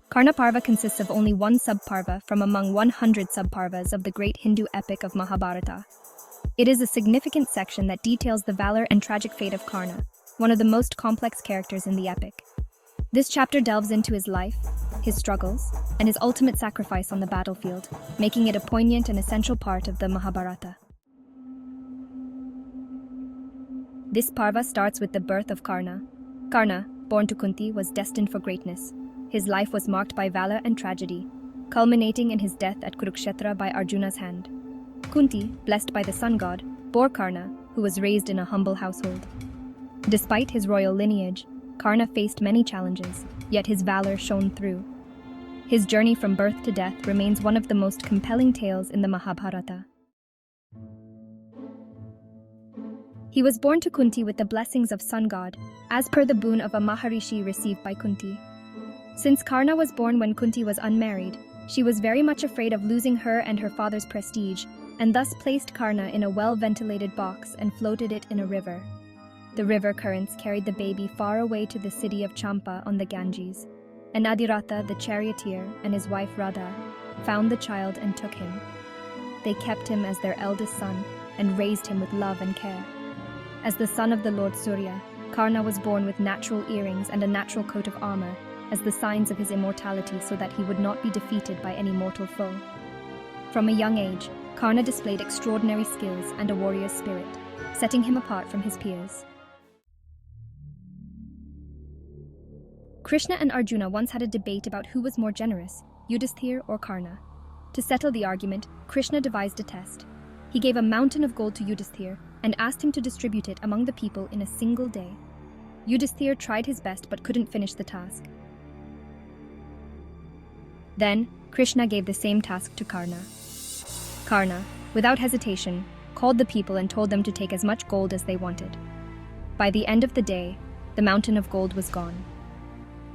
Karna Parva consists of only one subparva from among 100 subparvas of the great Hindu epic of Mahabharata. It is a significant section that details the valor and tragic fate of Karna, one of the most complex characters in the epic. This chapter delves into his life, his struggles, and his ultimate sacrifice on the battlefield, making it a poignant and essential part of the Mahabharata. This parva starts with the birth of Karna. Karna, born to Kunti, was destined for greatness. His life was marked by valor and tragedy, culminating in his death at Kurukshetra by Arjuna's hand. Kunti, blessed by the sun god, bore Karna, who was raised in a humble household. Despite his royal lineage, Karna faced many challenges, yet his valor shone through. His journey from birth to death remains one of the most compelling tales in the Mahabharata. He was born to Kunti with the blessings of sun god, as per the boon of a Maharishi received by Kunti. Since Karna was born when Kunti was unmarried, she was very much afraid of losing her and her father's prestige, and thus placed Karna in a well-ventilated box and floated it in a river. The river currents carried the baby far away to the city of Champa on the Ganges, and Adiratha, the charioteer, and his wife Radha found the child and took him. They kept him as their eldest son and raised him with love and care. As the son of the Lord Surya, Karna was born with natural earrings and a natural coat of armor, as the signs of his immortality so that he would not be defeated by any mortal foe. From a young age, Karna displayed extraordinary skills and a warrior's spirit, setting him apart from his peers. Krishna and Arjuna once had a debate about who was more generous, Yudhisthira or Karna. To settle the argument, Krishna devised a test. He gave a mountain of gold to Yudhisthira and asked him to distribute it among the people in a single day. Yudhisthira tried his best but couldn't finish the task. Then, Krishna gave the same task to Karna. Karna, without hesitation, called the people and told them to take as much gold as they wanted. By the end of the day, the mountain of gold was gone.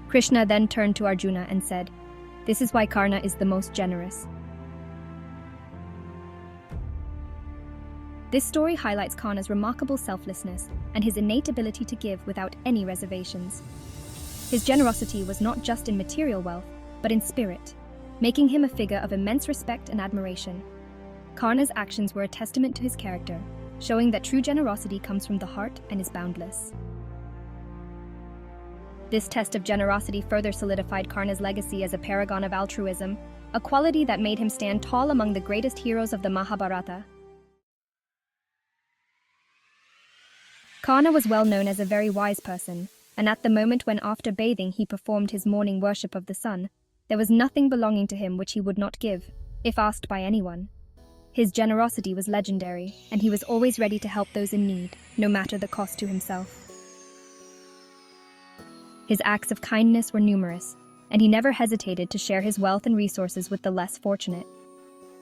Krishna then turned to Arjuna and said, "This is why Karna is the most generous." This story highlights Karna's remarkable selflessness and his innate ability to give without any reservations. His generosity was not just in material wealth, but in spirit, making him a figure of immense respect and admiration. Karna's actions were a testament to his character, showing that true generosity comes from the heart and is boundless. This test of generosity further solidified Karna's legacy as a paragon of altruism, a quality that made him stand tall among the greatest heroes of the Mahabharata. Karna was well known as a very wise person, and at the moment when after bathing he performed his morning worship of the sun, there was nothing belonging to him which he would not give, if asked by anyone. His generosity was legendary, and he was always ready to help those in need, no matter the cost to himself. His acts of kindness were numerous, and he never hesitated to share his wealth and resources with the less fortunate.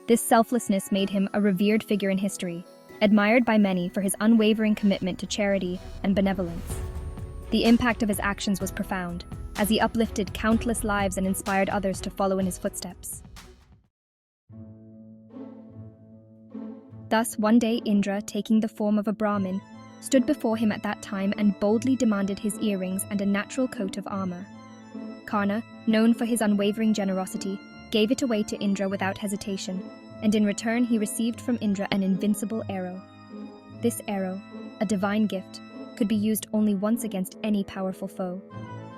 This selflessness made him a revered figure in history, admired by many for his unwavering commitment to charity and benevolence. The impact of his actions was profound, as he uplifted countless lives and inspired others to follow in his footsteps. Thus, one day Indra, taking the form of a Brahmin, stood before him at that time and boldly demanded his earrings and a natural coat of armor. Karna, known for his unwavering generosity, gave it away to Indra without hesitation, and in return he received from Indra an invincible arrow. This arrow, a divine gift, could be used only once against any powerful foe.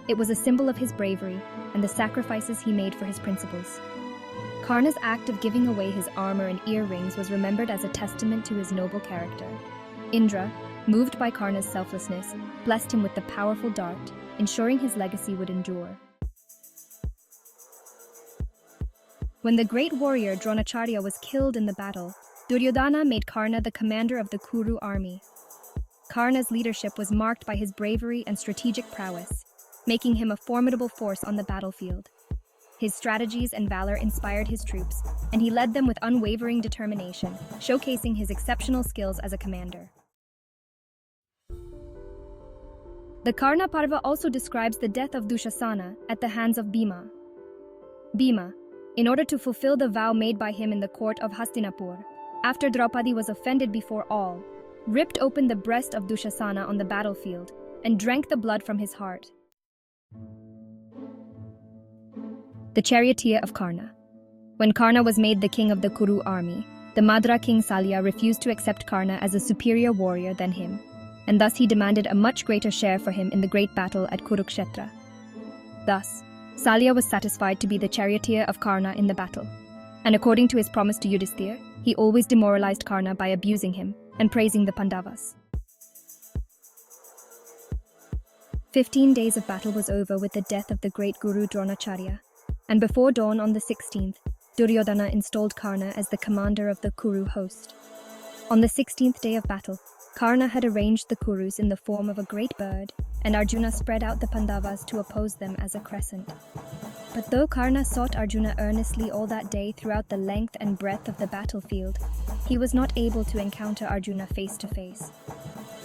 It was a symbol of his bravery and the sacrifices he made for his principles. Karna's act of giving away his armor and earrings was remembered as a testament to his noble character. Indra, moved by Karna's selflessness, blessed him with the powerful dart, ensuring his legacy would endure. When the great warrior Dronacharya was killed in the battle, Duryodhana made Karna the commander of the Kuru army. Karna's leadership was marked by his bravery and strategic prowess, making him a formidable force on the battlefield. His strategies and valor inspired his troops, and he led them with unwavering determination, showcasing his exceptional skills as a commander. The Karna Parva also describes the death of Dushasana at the hands of Bhima. Bhima, in order to fulfill the vow made by him in the court of Hastinapur, after Draupadi was offended before all, ripped open the breast of Dushasana on the battlefield and drank the blood from his heart. the Charioteer of Karna. When Karna was made the king of the Kuru army, the Madra king Salya refused to accept Karna as a superior warrior than him, and thus he demanded a much greater share for him in the great battle at Kurukshetra. Thus, Salya was satisfied to be the charioteer of Karna in the battle, and according to his promise to Yudhisthira, he always demoralized Karna by abusing him and praising the Pandavas. 15 days of battle was over with the death of the great Guru Dronacharya, and before dawn on the 16th, Duryodhana installed Karna as the commander of the Kuru host. On the 16th day of battle, Karna had arranged the Kurus in the form of a great bird, and Arjuna spread out the Pandavas to oppose them as a crescent. But though Karna sought Arjuna earnestly all that day throughout the length and breadth of the battlefield, he was not able to encounter Arjuna face to face.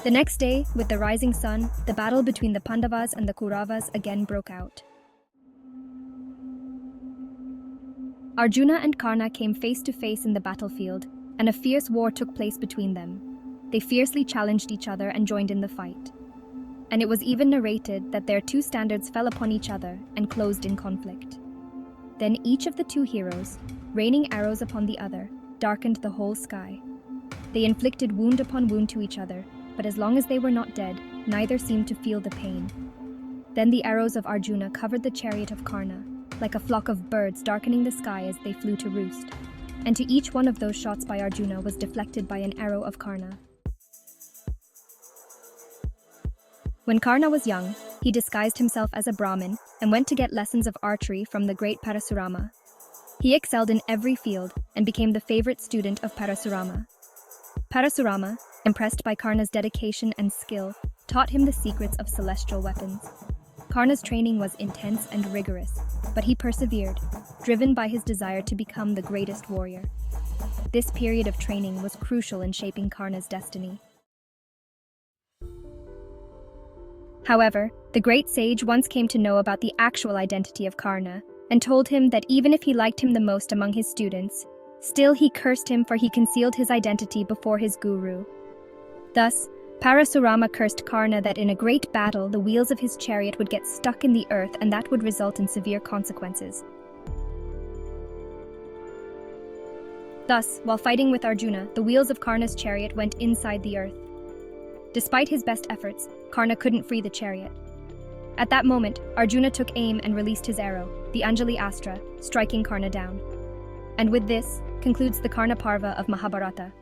The next day, with the rising sun, the battle between the Pandavas and the Kauravas again broke out. Arjuna and Karna came face to face in the battlefield, and a fierce war took place between them. They fiercely challenged each other and joined in the fight. And it was even narrated that their two standards fell upon each other and closed in conflict. Then each of the two heroes, raining arrows upon the other, darkened the whole sky. They inflicted wound upon wound to each other, but as long as they were not dead, neither seemed to feel the pain. Then the arrows of Arjuna covered the chariot of Karna, like a flock of birds darkening the sky as they flew to roost. And to each one of those shots by Arjuna was deflected by an arrow of Karna. When Karna was young, he disguised himself as a Brahmin and went to get lessons of archery from the great Parasurama. He excelled in every field and became the favorite student of Parasurama. Parasurama, impressed by Karna's dedication and skill, taught him the secrets of celestial weapons. Karna's training was intense and rigorous, but he persevered, driven by his desire to become the greatest warrior. This period of training was crucial in shaping Karna's destiny. However, the great sage once came to know about the actual identity of Karna and told him that even if he liked him the most among his students, still he cursed him for he concealed his identity before his guru. Thus, Parasurama cursed Karna that in a great battle the wheels of his chariot would get stuck in the earth and that would result in severe consequences. Thus, while fighting with Arjuna, the wheels of Karna's chariot went inside the earth. Despite his best efforts, Karna couldn't free the chariot. At that moment, Arjuna took aim and released his arrow, the Anjali Astra, striking Karna down. And with this, concludes the Karna Parva of Mahabharata.